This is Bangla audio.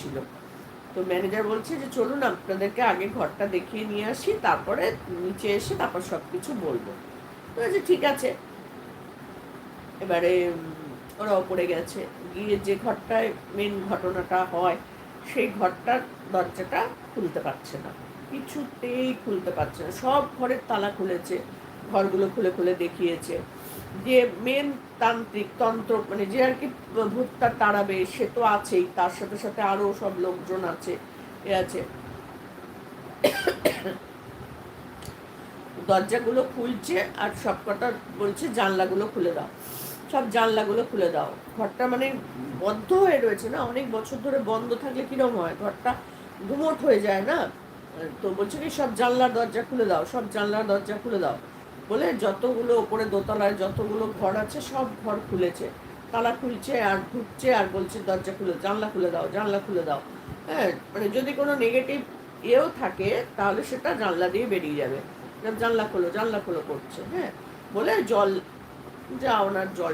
ছিল। তো ম্যানেজার বলছে যে চলুন আপনাদেরকে আগে ঘরটা দেখিয়ে নিয়ে আসি, তারপরে নিচে এসে তারপর সবকিছু বলবো। তো বলছে ঠিক আছে। এবারে ওরা ওপরে গেছে, গিয়ে যে ঘরটায় মেন ঘটনাটা হয় সেই ঘরটার দরজাটা খুলতে পারছে না, কিছুতেই খুলতে পারছে না। সব ঘরের তালা খুলেছে, ঘরগুলো খুলে খুলে দেখিয়েছে। যে মেন তান্ত্রিক তন্ত্র মানে যে আর কি ভূতটা তাড়াবে সে তো আছেই, তার সাথে সাথে আরো সব লোকজন আছে, এ আছে। দরজাগুলো খুলছে আর সবকটা বলছে জানলাগুলো খুলে দাও, সব জানলাগুলো খুলে দাও। ঘরটা মানে বদ্ধ হয়ে রয়েছে না, অনেক বছর ধরে বন্ধ থাকলে কিরকম হয়, ঘরটা গুমোট হয়ে যায় না। তো বলছে কি সব জানলার দরজা খুলে দাও, সব জানলার দরজা খুলে দাও বলে যতগুলো ওপরে দোতলায় যতগুলো ঘর আছে সব ঘর খুলেছে, তালা খুলছে আর ঢুকছে আর বলছে দরজা খুলে, জানলা খুলে দাও, জানলা খুলে দাও। হ্যাঁ, মানে যদি কোনো নেগেটিভ এও থাকে তাহলে সেটা জানলা দিয়ে বেরিয়ে যাবে। জানলা খোলো, জানলা খোলো করছে। হ্যাঁ, বলে জল, যা ওনার জল